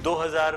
2000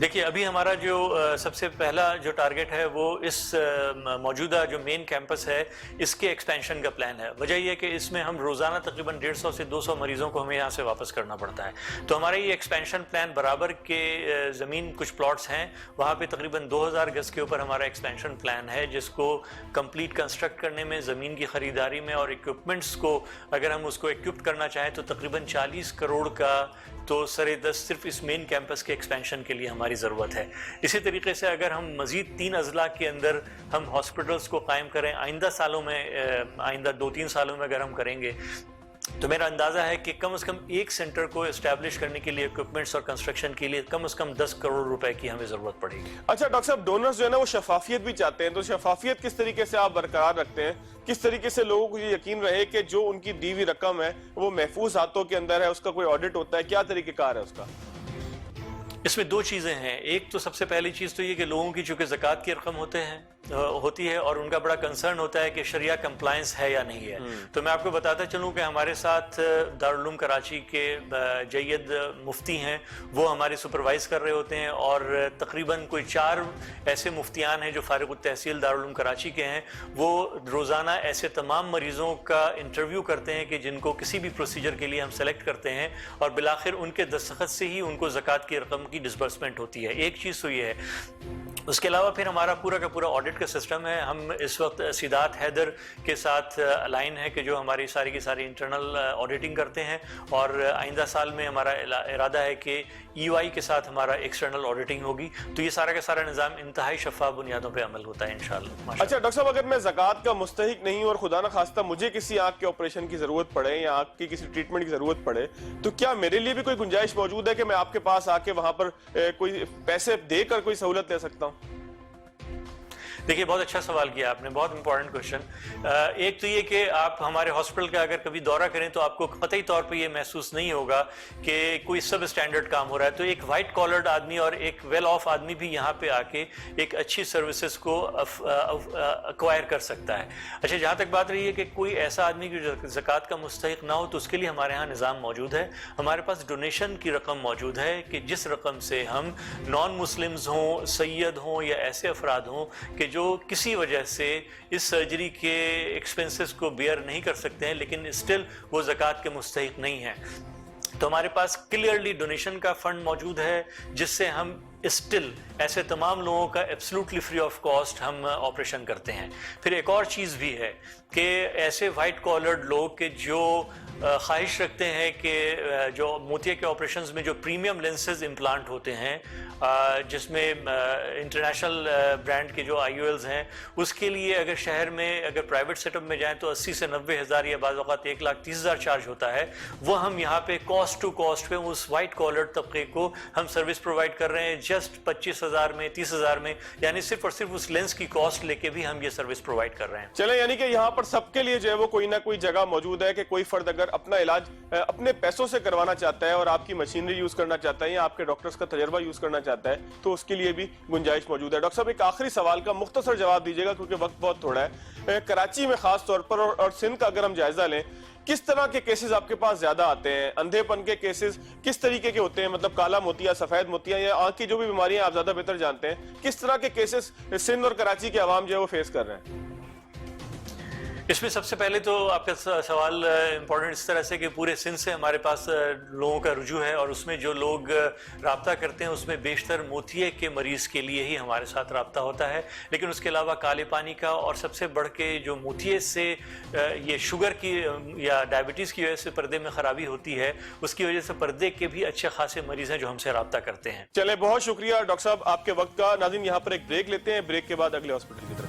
دیکھیے ابھی ہمارا جو سب سے پہلا جو ٹارگٹ ہے وہ اس موجودہ جو مین کیمپس ہے اس کے ایکسپینشن کا پلان ہے. وجہ یہ کہ اس میں ہم روزانہ تقریباً 150 سے 200 مریضوں کو ہمیں یہاں سے واپس کرنا پڑتا ہے. تو ہمارا یہ ایکسپینشن پلان برابر کے زمین کچھ پلاٹس ہیں وہاں پہ تقریباً 2000 گز کے اوپر ہمارا ایکسپینشن پلان ہے جس کو کمپلیٹ کنسٹرکٹ کرنے میں, زمین کی خریداری میں اور اکوپمنٹس کو اگر ہم اس کو اکوپڈ کرنا چاہیں تو تقریباً 40 کروڑ کا تو سر دست صرف اس مین کیمپس کے ایکسپینشن کے لیے ہماری ضرورت ہے. اسی طریقے سے اگر ہم مزید 3 اضلاع کے اندر ہم ہاسپٹلس کو قائم کریں آئندہ سالوں میں, آئندہ 2-3 سالوں میں اگر ہم کریں گے تو میرا اندازہ ہے کہ کم از کم ایک سینٹر کو اسٹیبلش کرنے کے لیے اکوپمنٹس اور کنسٹرکشن کے لیے کم از کم 10 کروڑ روپے کی ہمیں ضرورت پڑے گی. اچھا ڈاکٹر صاحب, ڈونرز جو ہے نا وہ شفافیت بھی چاہتے ہیں, تو شفافیت کس طریقے سے آپ برقرار رکھتے ہیں؟ کس طریقے سے لوگوں کو یہ یقین رہے کہ جو ان کی دی ہوئی رقم ہے وہ محفوظ ہاتھوں کے اندر ہے, اس کا کوئی آڈٹ ہوتا ہے, کیا طریقہ کار ہے اس کا؟ اس میں 2 چیزیں ہیں. ایک تو سب سے پہلی چیز تو یہ کہ لوگوں کی چونکہ زکوٰۃ کی رقم ہوتی ہے اور ان کا بڑا کنسرن ہوتا ہے کہ شریعہ کمپلائنس ہے یا نہیں ہے. تو میں آپ کو بتاتا چلوں کہ ہمارے ساتھ دارالعلوم کراچی کے جید مفتی ہیں, وہ ہمارے سپروائز کر رہے ہوتے ہیں اور تقریباً کوئی 4 ایسے مفتیان ہیں جو فارغ التحصیل دارالعلوم کراچی کے ہیں. وہ روزانہ ایسے تمام مریضوں کا انٹرویو کرتے ہیں کہ جن کو کسی بھی پروسیجر کے لیے ہم سلیکٹ کرتے ہیں اور بالآخر ان کے دستخط سے ہی ان کو زکوٰۃ کی رقم کی ڈسبرسمنٹ ہوتی ہے. ایک چیز تو یہ ہے. اس کے علاوہ پھر ہمارا پورا کا پورا آڈٹ کا سسٹم ہے. ہم اس وقت سیدات حیدر کے ساتھ الائن ہے کہ جو ہماری ساری کی ساری انٹرنل آڈیٹنگ کرتے ہیں اور آئندہ سال میں ہمارا ارادہ ہے کہ EY کے ساتھ ہمارا ایکسٹرنل آڈیٹنگ ہوگی. تو یہ سارا کا سارا نظام انتہائی شفاف بنیادوں پہ عمل ہوتا ہے انشاءاللہ. اچھا ڈاکٹر صاحب, اگر میں زکوٰۃ کا مستحق نہیں ہوں اور خدا نہ خواستہ مجھے کسی آنکھ کے آپریشن کی ضرورت پڑے یا آنکھ کی کسی ٹریٹمنٹ کی ضرورت پڑے, تو کیا میرے لیے بھی کوئی گنجائش موجود ہے کہ میں آپ کے پاس آ کے وہاں پر کوئی پیسے دے کر کوئی سہولت لے سکتا ہوں؟ دیکھیے بہت اچھا سوال کیا آپ نے, بہت امپورٹنٹ کوشچن. ایک تو یہ کہ آپ ہمارے ہاسپٹل کا اگر کبھی دورہ کریں تو آپ کو قطعی طور پہ یہ محسوس نہیں ہوگا کہ کوئی سب اسٹینڈرڈ کام ہو رہا ہے. تو ایک وائٹ کالرڈ آدمی اور ایک ویل آف آدمی بھی یہاں پہ آ کے ایک اچھی سروسز کو ایکوائر کر سکتا ہے. اچھا, جہاں تک بات رہی ہے کہ کوئی ایسا آدمی جو زکوٰۃ کا مستحق نہ ہو تو اس کے لیے ہمارے ہاں نظام موجود ہے. ہمارے پاس ڈونیشن کی رقم موجود ہے کہ جس رقم سے ہم نان مسلمز ہوں, سید ہوں یا ایسے افراد ہوں کہ جو کسی وجہ سے اس سرجری کے ایکسپنسز کو بیئر نہیں کر سکتے ہیں لیکن اسٹل وہ زکوٰۃ کے مستحق نہیں ہیں, تو ہمارے پاس کلیئرلی ڈونیشن کا فنڈ موجود ہے جس سے ہم اسٹل ایسے تمام لوگوں کا ایبسلوٹلی فری آف کاسٹ ہم آپریشن کرتے ہیں. پھر ایک اور چیز بھی ہے کہ ایسے وائٹ کالرڈ لوگ کہ جو خواہش رکھتے ہیں کہ جو موتیے کے آپریشنز میں جو پریمیم لینسز امپلانٹ ہوتے ہیں جس میں انٹرنیشنل برانڈ کے جو IOLs ہیں, اس کے لیے اگر شہر میں اگر پرائیویٹ سیٹ اپ میں جائیں تو 80 سے 90 ہزار یا بعض اوقات 1,30,000 چارج ہوتا ہے. وہ ہم یہاں پہ کاسٹ ٹو کاسٹ پہ اس وائٹ کالرڈ طبقے کو ہم سروس پرووائڈ کر رہے ہیں جسٹ 25,000 میں 30,000 میں, یعنی صرف اور صرف اس لینس کی کاسٹ لے کے بھی ہم یہ سروس پرووائڈ کر رہے ہیں. چلیں, یعنی کہ یہاں پر سب کے لیے جو ہے وہ کوئی نہ کوئی جگہ موجود ہے کہ کوئی فرد اگر اپنا علاج اپنے پیسوں سے کروانا چاہتا ہے اور آپ کی مشینری یوز کرنا چاہتا ہے یا آپ کے ڈاکٹرز کا تجربہ یوز کرنا چاہتا ہے تو اس کے لیے بھی گنجائش موجود ہے. ڈاکٹر صاحب, ایک آخری سوال کا مختصر جواب دیجیے گا کیونکہ وقت بہت تھوڑا ہے. کراچی میں خاص طور پر اور سندھ کا اگر ہم جائزہ لیں, کس طرح کے کیسز آپ کے پاس زیادہ آتے ہیں؟ اندھے پن کے کیسز کس طریقے کے ہوتے ہیں, مطلب کالا موتیا, سفید موتیا یا آنکھ کی جو بھی بیماریاں آپ زیادہ بہتر جانتے ہیں, کس طرح کے کیسز سندھ اور کراچی کے عوام جو ہے وہ فیس کر رہے ہیں؟ اس میں سب سے پہلے تو آپ کا سوال امپورٹنٹ اس طرح سے کہ پورے سندھ سے ہمارے پاس لوگوں کا رجوع ہے اور اس میں جو لوگ رابطہ کرتے ہیں اس میں بیشتر موتیے کے مریض کے لیے ہی ہمارے ساتھ رابطہ ہوتا ہے. لیکن اس کے علاوہ کالے پانی کا اور سب سے بڑھ کے جو موتیے سے یہ شوگر کی یا ڈائبٹیز کی وجہ سے پردے میں خرابی ہوتی ہے, اس کی وجہ سے پردے کے بھی اچھے خاصے مریض ہیں جو ہم سے رابطہ کرتے ہیں. چلے, بہت شکریہ ڈاکٹر صاحب آپ کے وقت کا. ناظرین, یہاں پر ایک بریک لیتے ہیں, بریک کے بعد اگلے ہاسپٹل کی طرف.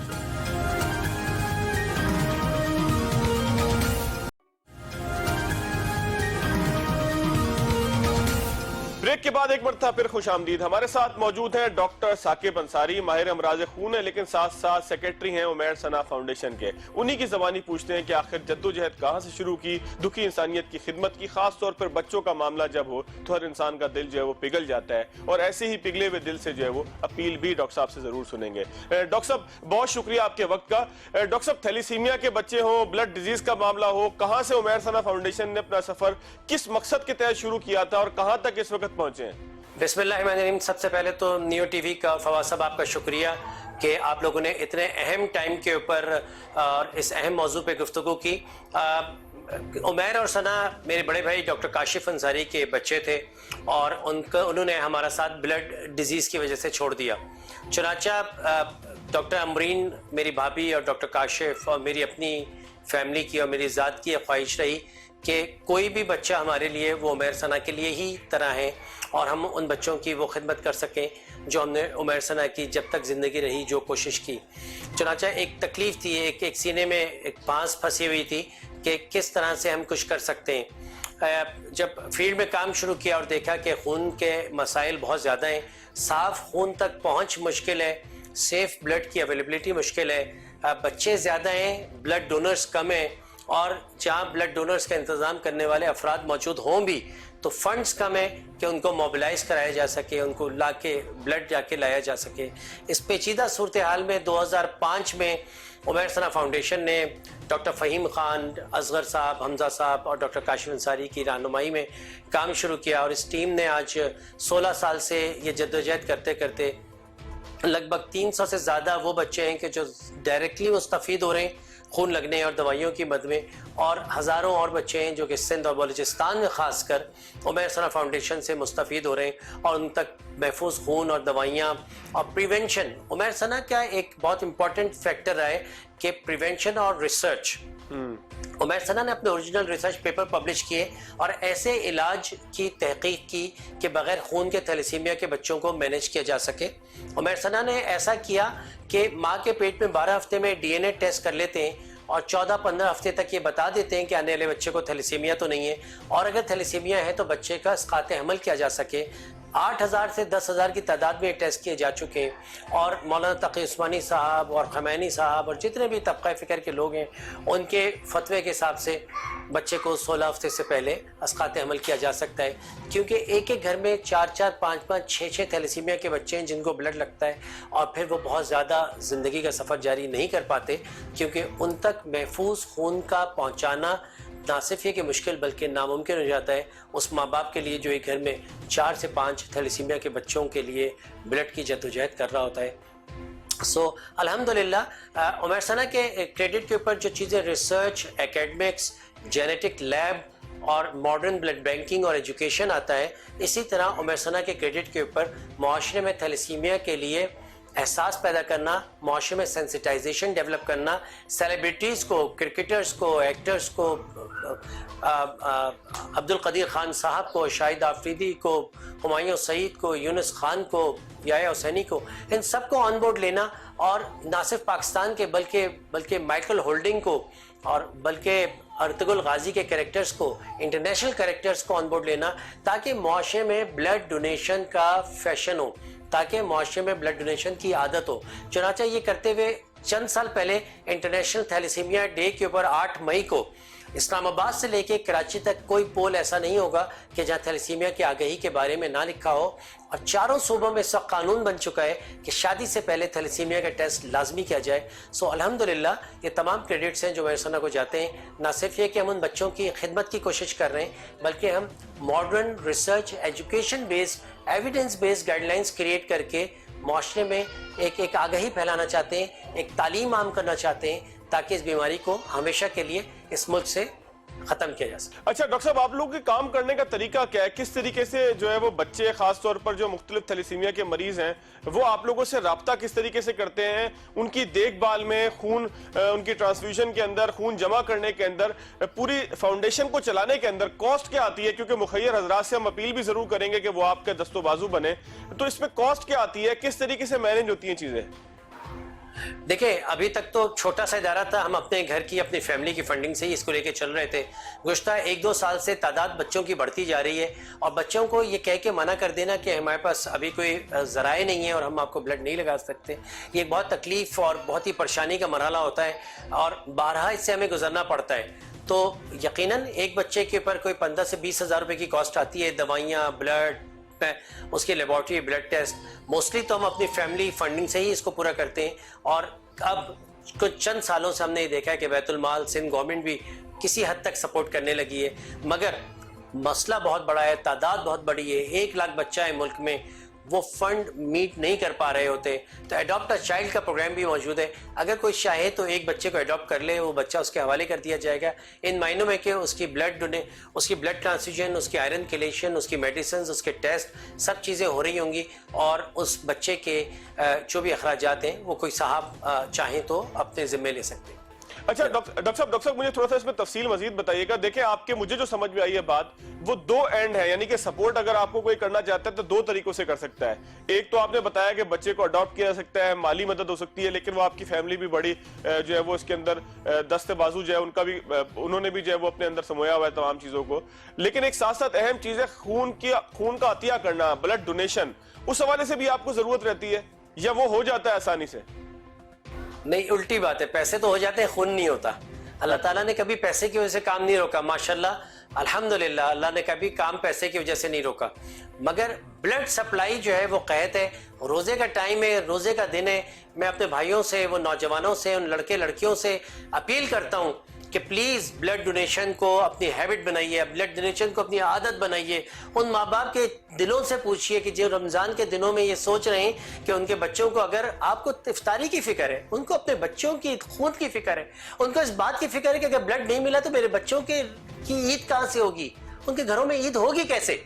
بریک کے بعد ایک مرتبہ پھر خوش آمدید. ہمارے ساتھ موجود ہیں ڈاکٹر ثاقب انصاری, ماہر امراض خون ہیں لیکن ساتھ ساتھ سیکریٹری ہیں عمیر ثنا فاؤنڈیشن کے. انہی کی زبانی پوچھتے ہیں کہ آخر جدوجہد کہاں سے شروع کی, دکھی انسانیت کی خدمت کی, خاص طور پر بچوں کا معاملہ جب ہو تو ہر انسان کا دل جو ہے وہ پگھل جاتا ہے, اور ایسے ہی پگھلے ہوئے دل سے جو ہے وہ اپیل بھی ڈاکٹر صاحب سے ضرور سنیں گے. ڈاکٹر صاحب, بہت شکریہ آپ کے وقت کا. ڈاکٹر صاحب, تھیلیسیمیا کے بچے ہوں, بلڈ ڈیزیز کا معاملہ ہو, کہاں سے عمیر ثنا فاؤنڈیشن نے اپنا سفر کس مقصد کے تحت شروع کیا تھا اور کہاں تک اس وقت پہنچے ہیں؟ بسم اللہ الرحمن الرحیم. سب سے پہلے تو نیو ٹی وی کا اور فواز صاحب آپ کا شکریہ کہ آپ لوگوں نے اتنے اہم ٹائم کے اوپر اور اس اہم موضوع پہ گفتگو کی. عمیر اور ثنا میرے بڑے بھائی ڈاکٹر کاشف انصاری کے بچے تھے اور انہوں نے ہمارا ساتھ بلڈ ڈیزیز کی وجہ سے چھوڑ دیا. چنانچہ ڈاکٹر امرین میری بھابھی اور ڈاکٹر کاشف اور میری اپنی فیملی کی اور میری ذات کی خواہش رہی کہ کوئی بھی بچہ ہمارے لیے وہ عمیر ثنا کے لیے ہی طرح ہے اور ہم ان بچوں کی وہ خدمت کر سکیں جو ہم نے عمیر ثنا کی جب تک زندگی رہی جو کوشش کی. چنانچہ ایک تکلیف تھی, ایک سینے میں ایک بانس پھنسی ہوئی تھی کہ کس طرح سے ہم کچھ کر سکتے ہیں. جب فیلڈ میں کام شروع کیا اور دیکھا کہ خون کے مسائل بہت زیادہ ہیں, صاف خون تک پہنچ مشکل ہے, سیف بلڈ کی اویلیبلٹی مشکل ہے, بچے زیادہ ہیں, بلڈ ڈونرز کم ہیں اور جہاں بلڈ ڈونرز کا انتظام کرنے والے افراد موجود ہوں بھی تو فنڈز کم ہیں کہ ان کو موبلائز کرایا جا سکے, ان کو لا کے بلڈ جا کے لایا جا سکے. اس پیچیدہ صورتحال میں 2005 میں عمیر ثنا فاؤنڈیشن نے ڈاکٹر فہیم خان, اصغر صاحب, حمزہ صاحب اور ڈاکٹر کاشف انصاری کی رہنمائی میں کام شروع کیا اور اس ٹیم نے آج 16 سال سے یہ جدوجہد کرتے کرتے لگ بھگ 300 سے زیادہ وہ بچے ہیں کہ جو ڈائریکٹلی مستفید ہو رہے ہیں خون لگنے اور دوائیوں کی مد میں, اور ہزاروں اور بچے ہیں جو کہ سندھ اور بلوچستان میں خاص کر عمیر ثنا فاؤنڈیشن سے مستفید ہو رہے ہیں اور ان تک محفوظ خون اور دوائیاں اور پریونشن. عمیر ثنا کا ایک بہت امپورٹنٹ فیکٹر رہا ہے کہ پریونشن اور ریسرچ. عمیر ثنا نے اپنے اوریجنل ریسرچ پیپر پبلش کیے اور ایسے علاج کی تحقیق کی کہ بغیر خون کے تھیلیسیمیا کے بچوں کو مینیج کیا جا سکے. عمیر ثنا نے ایسا کیا کہ ماں کے پیٹ میں 12 ہفتے میں ڈی این اے ٹیسٹ کر لیتے ہیں اور 14-15 ہفتے تک یہ بتا دیتے ہیں کہ آنے والے بچے کو تھیلیسیمیا تو نہیں ہے, اور اگر تھیلیسیمیا ہے تو بچے کا اسقاط حمل کیا جا سکے. 8,000 سے 10,000 کی تعداد میں ٹیسٹ کیے جا چکے ہیں اور مولانا تقی عثمانی صاحب اور خمینی صاحب اور جتنے بھی طبقہ فکر کے لوگ ہیں ان کے فتوے کے حساب سے بچے کو 16 ہفتے سے پہلے اسقاط حمل کیا جا سکتا ہے, کیونکہ ایک گھر میں 4-4, 5-5, 6-6 تھیلیسیمیا کے بچے ہیں جن کو بلڈ لگتا ہے اور پھر وہ بہت زیادہ زندگی کا سفر جاری نہیں کر پاتے کیونکہ ان تک محفوظ خون کا پہنچانا نہ صرف یہ کہ مشکل بلکہ ناممکن ہو جاتا ہے اس ماں باپ کے لیے جو ایک گھر میں 4 سے 5 تھیلیسیمیا کے بچوں کے لیے بلڈ کی جدوجہد کر رہا ہوتا ہے. سو الحمدللہ عمیر ثنا کے کریڈٹ کے اوپر جو چیزیں ریسرچ, ایکیڈمکس, جینیٹک لیب اور ماڈرن بلڈ بینکنگ اور ایجوکیشن آتا ہے, اسی طرح عمیر ثنا کے کریڈٹ کے اوپر معاشرے میں تھیلیسیمیا کے لیے احساس پیدا کرنا, معاشرے میں سینسٹائزیشن ڈیولپ کرنا, سیلیبریٹیز کو, کرکٹرز کو, ایکٹرز کو, عبد القدیر خان صاحب کو, شاہد آفریدی کو, ہمایوں سعید کو, یونس خان کو, یحییٰ حسینی کو, ان سب کو آن بورڈ لینا اور نہ صرف پاکستان کے بلکہ مائیکل ہولڈنگ کو اور بلکہ ارطغرل غازی کے کریکٹرز کو, انٹرنیشنل کریکٹرز کو آن بورڈ لینا تاکہ معاشرے میں بلڈ ڈونیشن کا فیشن ہو, تاکہ معاشرے میں بلڈ ڈونیشن کی عادت ہو. چنانچہ یہ کرتے ہوئے چند سال پہلے انٹرنیشنل تھیلیسیمیا ڈے کے اوپر 8 مئی کو اسلام آباد سے لے کے کراچی تک کوئی پول ایسا نہیں ہوگا کہ جہاں تھیلیسیمیا کی آگہی کے بارے میں نہ لکھا ہو, اور چاروں صوبوں میں اس وقت قانون بن چکا ہے کہ شادی سے پہلے تھیلیسیمیا کا ٹیسٹ لازمی کیا جائے. سو الحمدللہ یہ تمام کریڈٹس ہیں جو عمیر ثنا کو جاتے ہیں. نہ صرف یہ کہ ہم ان بچوں کی خدمت کی کوشش کر رہے ہیں بلکہ ہم modern research, education based, evidence based guide lines create کر کے معاشرے میں ایک آگہی پھیلانا چاہتے ہیں, ایک تعلیم عام کرنا چاہتے ہیں تاکہ اس بیماری کو ہمیشہ کے لیے اس ملک سے ختم کیا جا سکے. اچھا ڈاکٹر صاحب, آپ لوگوں کے کام کرنے کا طریقہ کیا ہے؟ کس طریقے سے جو ہے وہ بچے خاص طور پر جو مختلف تھیلیسیمیا کے مریض ہیں وہ آپ لوگوں سے رابطہ کس طریقے سے کرتے ہیں؟ ان کی دیکھ بھال میں, خون ان کی ٹرانسفیوژن کے اندر, خون جمع کرنے کے اندر, پوری فاؤنڈیشن کو چلانے کے اندر کاسٹ کیا آتی ہے؟ کیونکہ مخیر حضرات سے ہم اپیل بھی ضرور کریں گے کہ وہ آپ کے دست و بازو بنے, تو اس میں کاسٹ کیا آتی ہے, کس طریقے سے مینیج ہوتی ہیں چیزیں؟ دیکھیں ابھی تک تو چھوٹا سا ادارہ تھا, ہم اپنے گھر کی اپنی فیملی کی فنڈنگ سے ہی اس کو لے کے چل رہے تھے. گزشتہ 1-2 سال سے تعداد بچوں کی بڑھتی جا رہی ہے اور بچوں کو یہ کہہ کے منع کر دینا کہ ہمارے پاس ابھی کوئی ذرائع نہیں ہے اور ہم آپ کو بلڈ نہیں لگا سکتے, یہ بہت تکلیف اور بہت ہی پریشانی کا مرحلہ ہوتا ہے اور بارہا اس سے ہمیں گزرنا پڑتا ہے. تو یقیناً ایک بچے کے اوپر کوئی 15 سے 20 ہزار روپے کی کاسٹ آتی ہے, دوائیاں, بلڈ, اس کی لیبارٹری, بلڈ ٹیسٹ. موسٹلی تو ہم اپنی فیملی فنڈنگ سے ہی اس کو پورا کرتے ہیں اور اب کچھ چند سالوں سے ہم نے یہ دیکھا ہے کہ بیت المال, سندھ گورنمنٹ بھی کسی حد تک سپورٹ کرنے لگی ہے. مگر مسئلہ بہت بڑا ہے, تعداد بہت بڑی ہے, 1 لاکھ بچہ ہے ملک میں, وہ فنڈ میٹ نہیں کر پا رہے ہوتے. تو اڈاپٹ اے چائلڈ کا پروگرام بھی موجود ہے. اگر کوئی چاہے تو ایک بچے کو اڈاپٹ کر لے, وہ بچہ اس کے حوالے کر دیا جائے گا ان معنوں میں کہ اس کی بلڈ ٹرانسفیوژن, اس کی آئرن کیلیشن, اس کی میڈیسنز, اس کے ٹیسٹ, سب چیزیں ہو رہی ہوں گی, اور اس بچے کے جو بھی اخراجات ہیں وہ کوئی صاحب چاہیں تو اپنے ذمے لے سکتے ہیں. اچھا ڈاکٹر صاحب مجھے تھوڑا سا اس میں تفصیل مزید بتائیے گا. دیکھیں آپ کے, مجھے جو سمجھ میں آئی ہے بات, وہ 2 اینڈ ہے, یعنی کہ سپورٹ اگر آپ کو کوئی کرنا چاہتا ہے تو 2 طریقوں سے کر سکتا ہے. ایک تو آپ نے بتایا کہ بچے کو اڈاپٹ کیا جا سکتا ہے, مالی مدد ہو سکتی ہے, لیکن وہ آپ کی فیملی بھی بڑی جو ہے وہ اس کے اندر دست بازو جو ہے ان کا بھی, انہوں نے بھی جو ہے وہ اپنے اندر سمویا ہوا ہے تمام چیزوں کو. لیکن ایک ساتھ ساتھ اہم چیز ہے خون کا عطیہ کرنا, بلڈ ڈونیشن. اس حوالے سے بھی آپ کو ضرورت رہتی ہے یا وہ ہو جاتا ہے آسانی سے؟ نہیں, الٹی بات ہے, پیسے تو ہو جاتے ہیں, خون نہیں ہوتا. اللہ تعالیٰ نے کبھی پیسے کی وجہ سے کام نہیں روکا, ماشاءاللہ الحمدللہ, اللہ نے کبھی کام پیسے کی وجہ سے نہیں روکا. مگر بلڈ سپلائی جو ہے وہ قحط ہے. روزے کا ٹائم ہے, روزے کا دن ہے. میں اپنے بھائیوں سے, وہ نوجوانوں سے, ان لڑکے لڑکیوں سے اپیل کرتا ہوں کہ پلیز بلڈ ڈونیشن کو اپنی ہیبٹ بنائیے, بلڈ ڈونیشن کو اپنی عادت بنائیے. ان ماں باپ کے دلوں سے پوچھئے کہ جو رمضان کے دنوں میں یہ سوچ رہے ہیں کہ ان کے بچوں کو, اگر آپ کو افطاری کی فکر ہے, ان کو اپنے بچوں کی خون کی فکر ہے, ان کو اس بات کی فکر ہے کہ اگر بلڈ نہیں ملا تو میرے بچوں کی عید کہاں سے ہوگی, ان کے گھروں میں عید ہوگی کیسے.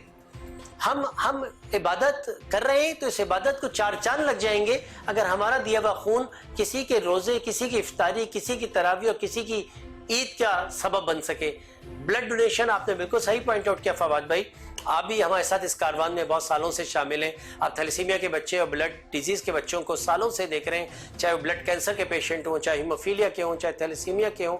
ہم عبادت کر رہے ہیں تو اس عبادت کو 4 چاند لگ جائیں گے اگر ہمارا دیا ہوا خون کسی کے روزے, کسی کی افطاری, کسی کی تراویح اور کسی کی عید کا سبب بن سکے. بلڈ ڈونیشن آپ نے بالکل صحیح پوائنٹ آؤٹ کیا فواد بھائی, آپ بھی ہمارے ساتھ اس کاروان میں بہت سالوں سے شامل ہیں. آپ تھیلیسیمیا کے بچے اور بلڈ ڈیزیز کے بچوں کو سالوں سے دیکھ رہے ہیں, چاہے وہ بلڈ کینسر کے پیشنٹ ہوں, چاہے ہیموفیلیا کے ہوں, چاہے تھیلیسیمیا کے ہوں,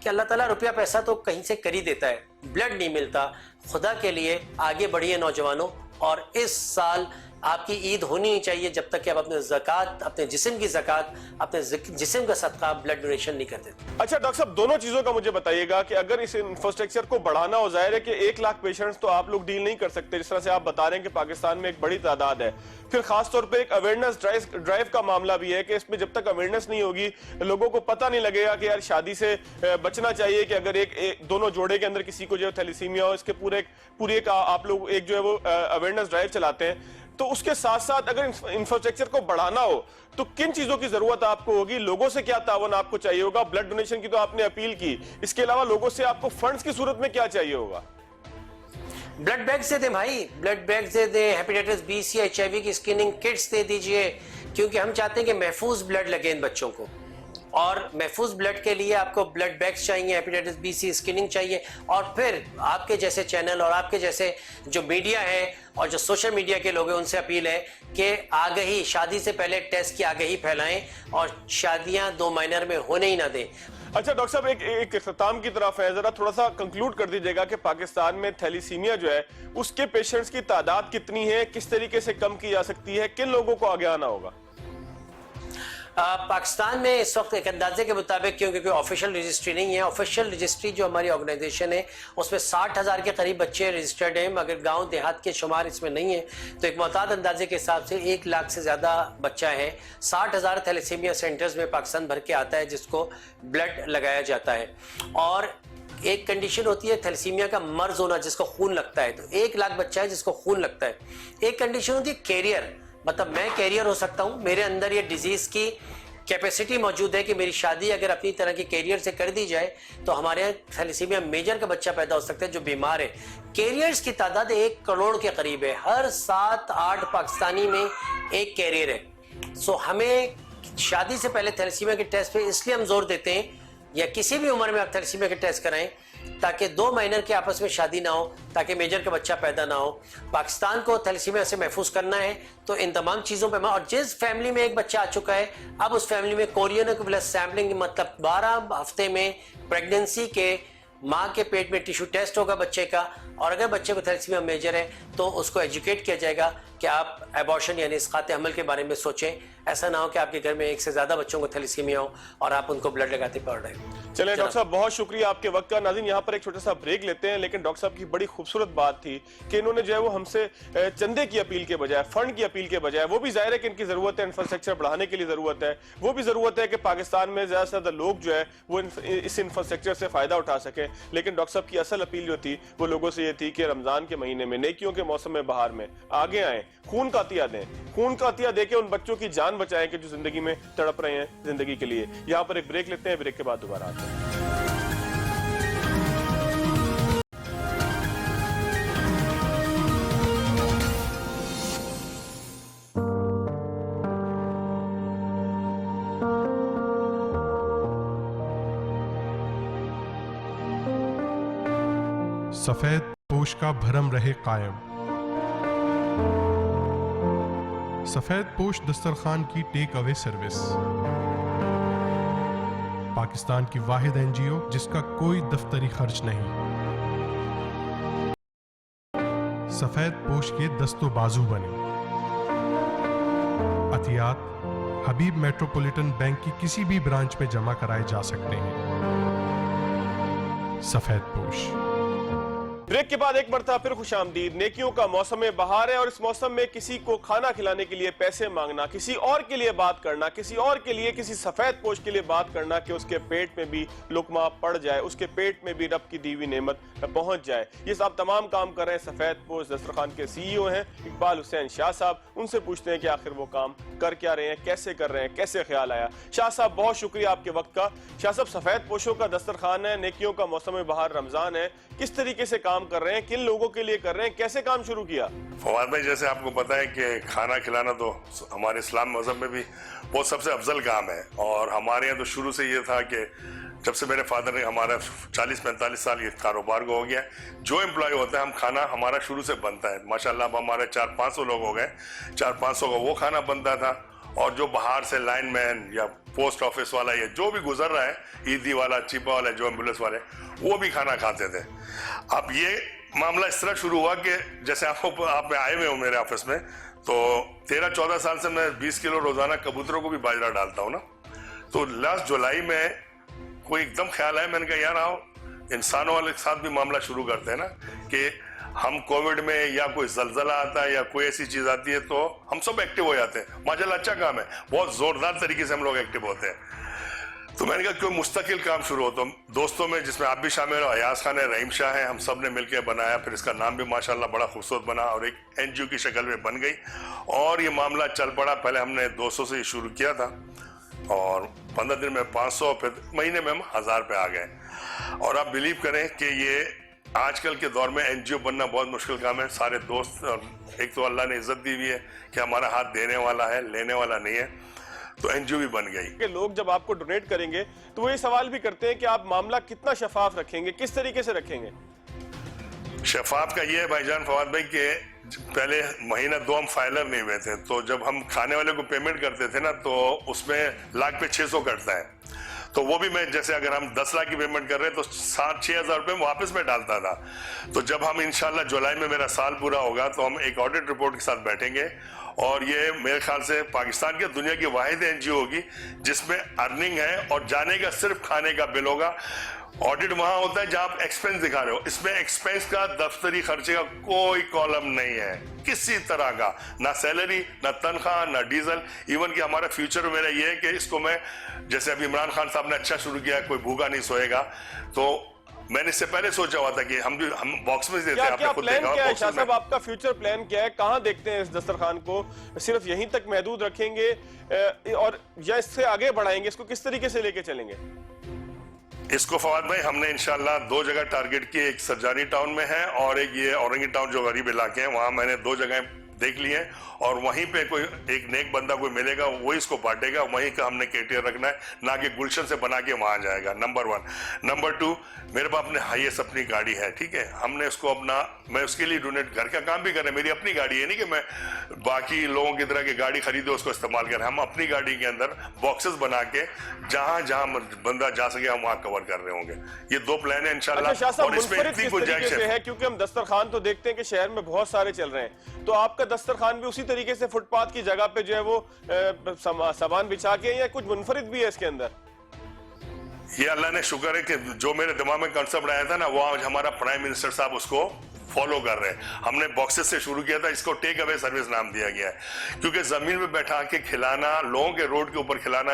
کہ اللہ تعالیٰ روپیہ پیسہ تو کہیں سے کر ہی دیتا ہے, بلڈ نہیں ملتا. خدا کے لیے آگے بڑھیے نوجوانوں, اور اس سال آپ کی عید ہونی نہیں چاہیے جب تک کہ آپ اپنے زکوٰۃ, اپنے جسم کی زکوٰۃ, اپنے جسم کا صدقہ بلڈ ڈونیشن نہیں کرتے. اچھا ڈاکٹر صاحب, دونوں چیزوں کا مجھے بتائیے گا کہ اگر اس انفراسٹرکچر کو بڑھانا ہو, ظاہر ہے کہ 1 لاکھ پیشنٹس تو آپ لوگ ڈیل نہیں کر سکتے, جس طرح سے آپ بتا رہے ہیں کہ پاکستان میں ایک بڑی تعداد ہے. پھر خاص طور پہ ایک اویئرنیس ڈرائیو کا معاملہ بھی ہے کہ اس میں جب تک اویئرنیس نہیں ہوگی, لوگوں کو پتہ نہیں لگے گا کہ یار شادی سے بچنا چاہیے, کہ اگر دونوں جوڑے کے اندر کسی کو جو ہے تھیلیسیمیا ہو, اس کے پوری ایک آپ لوگ ایک جو ہے وہ اویئرنیس ڈرائیو چلاتے ہیں. تو اس کے ساتھ ساتھ اگر انفراسٹرکچر کو بڑھانا ہو تو کن چیزوں کی ضرورت آپ کو ہوگی, لوگوں سے کیا تعاون آپ کو چاہیے ہوگا؟ بلڈ ڈونیشن کی تو آپ نے اپیل کی, اس کے علاوہ لوگوں سے آپ کو فنڈز کی صورت میں کیا چاہیے ہوگا؟ بلڈ بیگز دے دیں بھائی, بلڈ بیگز دے دیں, hepatitis B C H I V کی اسکریننگ کٹس دے دیجئے, کیونکہ ہم چاہتے ہیں کہ محفوظ بلڈ لگے ان بچوں کو. اور محفوظ بلڈ کے لیے آپ کو بلڈ بیگز چاہیے, ہیپیٹائٹس بی سی اسکریننگ چاہیے, اور پھر آپ کے جیسے چینل اور آپ کے جیسے جو میڈیا ہے اور جو سوشل میڈیا کے لوگ ہیں ان سے اپیل ہے کہ آگہی, شادی سے پہلے ٹیسٹ کی آگہی پھیلائیں اور شادیاں 2 مائنر میں ہونے ہی نہ دیں. اچھا ڈاکٹر صاحب, ایک اختتام کی طرف ہے, ذرا تھوڑا سا کنکلوڈ کر دیجیے گا کہ پاکستان میں تھیلیسیمیا جو ہے اس کے پیشنٹس کی تعداد کتنی ہے, کس طریقے سے کم کی جا سکتی ہے, کن لوگوں کو آگے آنا ہوگا؟ پاکستان میں اس وقت ایک اندازے کے مطابق, کیونکہ کوئی آفیشیل رجسٹری نہیں ہے, آفیشیل رجسٹری جو ہماری آرگنائزیشن ہے اس میں 60,000 کے قریب بچے رجسٹرڈ ہیں, مگر گاؤں دیہات کے شمار اس میں نہیں ہے. تو ایک معتاد اندازے کے حساب سے 1 لاکھ سے زیادہ بچہ ہے. 60,000 تھیلیسیمیا سینٹرز میں پاکستان بھر کے آتا ہے جس کو بلڈ لگایا جاتا ہے. اور ایک کنڈیشن ہوتی ہے تھیلیسیمیا کا مرض ہونا جس کو خون لگتا ہے, تو 1 لاکھ بچہ ہے جس کو خون لگتا ہے. ایک کنڈیشن ہوتی ہے کیریئر, مطلب میں کیریئر ہو سکتا ہوں, میرے اندر یہ ڈیزیز کی کیپیسٹی موجود ہے کہ میری شادی اگر اپنی طرح کی کیریئر سے کر دی جائے تو ہمارے یہاں تھیلیسیمیا میجر کا بچہ پیدا ہو سکتا ہے جو بیمار ہے. کیریئرز کی تعداد 1 کروڑ کے قریب ہے, ہر 7-8 پاکستانی میں ایک کیریئر ہے. سو ہمیں شادی سے پہلے تھیلیسیمیا کے ٹیسٹ پہ اس لیے ہم زور دیتے ہیں, یا کسی بھی عمر میں آپ تھیلیسیمیا کے ٹیسٹ کرائیں تاکہ 2 مائنر کے آپس میں شادی نہ ہو, تاکہ میجر کا بچہ پیدا نہ ہو. پاکستان کو تھیلیسیمیا سے محفوظ کرنا ہے تو ان تمام چیزوں پہ, اور جس فیملی میں ایک بچہ آ چکا ہے اب اس فیملی میں کورینو پلس سیمپلنگ, مطلب 12 ہفتے میں پریگننسی کے ماں کے پیٹ میں ٹیشو ٹیسٹ ہوگا بچے کا, اور اگر بچے کو تھیلیسیمیا میجر ہے تو اس کو ایجوکیٹ کیا جائے گا کہ آپ ایبارشن یعنی اسقاط حمل کے بارے میں سوچیں. ایسا نہ ہو کہ آپ کے گھر میں 1 سے زیادہ بچوں کو تھیلیسیمیا ہو اور آپ ان کو بلڈ لگاتے پڑ رہے ہیں. چلیں ڈاکٹر صاحب, بہت شکریہ آپ کے وقت کا. ناظرین, یہاں پر ایک چھوٹا سا بریک لیتے ہیں, لیکن ڈاکٹر صاحب کی بڑی خوبصورت بات تھی کہ انہوں نے جو ہے وہ ہم سے چندے کی اپیل کے بجائے, فنڈ کی اپیل کے بجائے, وہ بھی ظاہر ہے کہ ان کی ضرورت ہے, انفراسٹرکچر بڑھانے کے لیے ضرورت ہے, وہ بھی ضرورت ہے کہ پاکستان میں زیادہ سے زیادہ لوگ جو ہے وہ اس انفراسٹرکچر سے فائدہ اٹھا سکیں. لیکن ڈاکٹر صاحب کی اصل اپیل جو تھی وہ لوگوں سے یہ تھی کہ رمضان کے مہینے میں نیکیوں کے موسم بہار میں آگے آئیں, خون کا عطیہ دیں, خون کا عطیہ دے کے ان بچوں کی جان بچائیں کہ جو زندگی میں تڑپ رہے ہیں زندگی کے لیے. یہاں پر ایک بریک لیتے ہیں, بریک کے بعد دوبارہ آتے ہیں. سفید پوش کا بھرم رہے قائم. سفید پوش دسترخوان کی ٹیک اوے سروس, پاکستان کی واحد این جی او جس کا کوئی دفتری خرچ نہیں. سفید پوش کے دست و بازو بنے. عطیات حبیب میٹروپولیٹن بینک کی کسی بھی برانچ میں جمع کرائے جا سکتے ہیں. سفید پوش. بریک کے بعد ایک مرتبہ پھر خوش آمدید. نیکیوں کا موسم بہار ہے اور اس موسم میں کسی کو کھانا کھلانے کے لیے پیسے مانگنا, کسی اور کے لیے بات کرنا, کسی اور کے لیے کسی سفید پوش کے لیے بات کرنا کہ اس کے پیٹ میں بھی لقمہ پڑ جائے, اس کے پیٹ میں بھی رب کی دی ہوئی نعمت پہنچ جائے. یہ صاحب تمام کام کر رہے ہیں. سفید پوش دسترخوان کے سی ای او ہیں اقبال حسین شاہ صاحب. ان سے پوچھتے ہیں کہ آخر وہ کام کر کیا رہے ہیں, کیسے کر رہے ہیں, کیسے خیال آیا. شاہ صاحب بہت شکریہ آپ کے وقت کا. شاہ صاحب سفید پوشوں کا دسترخوان ہے, نیکیوں کا موسم بہار رمضان ہے, کس طریقے سے کام کر رہے ہیں, کن لوگوں کے لیے کر رہے ہیں, کیسے کام شروع کیا؟ فواد بھائی جیسے آپ کو پتا ہے کہ کھانا کھلانا تو ہمارے اسلام مذہب میں بھی وہ سب سے افضل کام ہے, اور ہمارے یہاں تو شروع سے یہ تھا کہ جب سے میرے فادر نے, ہمارا 40-45 سال یہ کاروبار کو ہو گیا ہے, جو امپلائی ہوتا ہے ہم کھانا ہمارا شروع سے بنتا ہے. ماشاءاللہ اب ہمارے 400-500 لوگ ہو گئے, 400-500 کا وہ کھانا بنتا تھا, اور جو باہر سے لائن مین یا پوسٹ آفس والا یا جو بھی گزر رہا ہے, عیدی والا, چیپا والا, جو ایمبولینس والے, وہ بھی کھانا کھاتے تھے. اب یہ معاملہ اس طرح شروع ہوا کہ جیسے آپ آئے ہوئے ہو میرے آفس میں, تو 13-14 سال سے میں 20 کلو روزانہ کبوتروں کو بھی باجرہ ڈالتا ہوں نا. تو لاسٹ جولائی میں کوئی ایک دم خیال آیا, میں نے کہا یار آؤ انسانوں والے کے ساتھ بھی معاملہ شروع کرتے ہیں نا, کہ ہم کووڈ میں یا کوئی زلزلہ آتا ہے یا کوئی ایسی چیز آتی ہے تو ہم سب ایکٹیو ہو جاتے ہیں. ماشاءاللہ اچھا کام ہے, بہت زوردار طریقے سے ہم لوگ ایکٹیو ہوتے ہیں. تو میں نے کہا کوئی مستقل کام شروع ہو. تو دوستوں میں جس میں آپ بھی شامل ہو, ایاز خان ہے, رحیم شاہ ہیں, ہم سب نے مل کے بنایا. پھر اس کا نام بھی ماشاءاللہ بڑا خوبصورت بنا اور ایک این جی او کی شکل میں بن گئی, اور یہ معاملہ چل پڑا. پہلے ہم نے 200 سے شروع کیا تھا, اور 15 دن میں 500, پھر مہینے میں ہم 1000 پہ آ گئے. اور آپ بلیو کریں کہ یہ آج کل کے دور میں این جی او بننا بہت مشکل کام ہے. سارے دوست, ایک تو اللہ نے عزت دی ہوئی ہے کہ ہمارا ہاتھ دینے والا ہے, لینے والا نہیں ہے, تو این جی او بھی بن گئی. کہ لوگ جب آپ کو ڈونیٹ کریں گے تو وہ یہ سوال بھی کرتے ہیں کہ آپ معاملہ کتنا شفاف رکھیں گے, کس طریقے سے رکھیں گے؟ شفاف کا یہ ہے بھائی جان فواد بھائی کہ پہلے مہینہ 2 ہم فائلر نہیں ہوئے تھے, تو جب ہم کھانے والے کو پیمنٹ کرتے تھے نا, تو اس میں لاکھ پہ 600 کٹتا ہے. تو وہ بھی میں جیسے اگر ہم 10 لاکھ کی پیمنٹ کر رہے ہیں تو 6 ہزار روپے واپس میں ڈالتا تھا. تو جب ہم انشاءاللہ جولائی میں میرا سال پورا ہوگا تو ہم ایک آڈٹ رپورٹ کے ساتھ بیٹھیں گے, اور یہ میرے خیال سے پاکستان کے دنیا کی واحد این جی او ہوگی جس میں ارننگ ہے اور جانے کا صرف کھانے کا بل ہوگا. آڈٹ وہاں ہوتا ہے جہاں آپ ایکسپینس دکھا رہے ہو, اس میں ایکسپینس کا دفتری خرچے کا کوئی کالم نہیں ہے کسی طرح کا, نہ سیلری, نہ تنخواہ, نہ ڈیزل. ایون کہ ہمارا فیوچر میرا یہ ہے کہ اس کو میں, جیسے ابھی عمران خان صاحب نے اچھا شروع کیا ہے, کوئی بھوکا نہیں سوئے گا, تو میں نے اس سے پہلے سوچا ہوا تھا کہ ہم باکس میں دیتے ہیں. آپ نے خود دیکھا کیا ہے شاہ صاحب, آپ کا فیوچر پلان کیا ہے, کہاں دیکھتے ہیں اس دسترخوان کو؟ صرف یہیں تک محدود رکھیں گے اور یا اس سے آگے بڑھائیں گے, اس کو کس طریقے سے لے کے چلیں گے؟ اس کو فواد بھائی ہم نے انشاءاللہ 2 جگہ ٹارگٹ کی, ایک سرجانی ٹاؤن میں ہے اور ایک یہ اورنگی ٹاؤن جو غریب علاقے ہیں, وہاں میں نے 2 جگہیں دیکھ لی ہیں, اور وہیں پہ کوئی ایک نیک بندہ کوئی ملے گا وہی اس کو بانٹے گا. وہیں کا ہم نے کیٹیئر رکھنا ہے, نہ کہ گلشن سے بنا کے وہاں جائے گا. نمبر 1. نمبر 2, میرے پاس اپنے ہائیسٹ اپنی گاڑی ہے, ٹھیک ہے, ہم نے اس کو اپنا, میں اس کے لیے ڈونیٹ, گھر کا کام بھی کر رہے ہیں, میری اپنی گاڑی ہے, نہیں کہ میں باقی لوگوں کی طرح کی گاڑی خریدے اس کو استعمال کر رہے ہیں. ہم اپنی گاڑی کے اندر باکسز بنا کے جہاں جہاں بندہ جا سکے ہم وہاں کور کر رہے ہوں گے. یہ 2 پلان ہیں انشاءاللہ. اچھا شاہ صاحب, اور اس میں منفرد کس طریقے سے ہے, کیونکہ ہم دسترخوان تو دیکھتے ہیں کہ شہر میں بہت سارے چل رہے ہیں, تو آپ کا دسترخوان بھی اسی طریقے سے فٹ پاتھ کی جگہ پہ جو ہے وہ سامان بچھا کے, یا کچھ منفرد بھی ہے اس کے اندر؟ یہ اللہ نے شکر ہے کہ جو میرے دماغ میں کنسپٹ آیا تھا نا, وہ آج ہمارا پرائم منسٹر صاحب اس کو فالو کر رہے ہیں. ہم نے باکسز سے شروع کیا تھا, اس کو ٹیک اوے سروس نام دیا گیا ہے, کیونکہ زمین میں بیٹھا کے کھلانا, لوگوں کے روڈ کے اوپر کھلانا,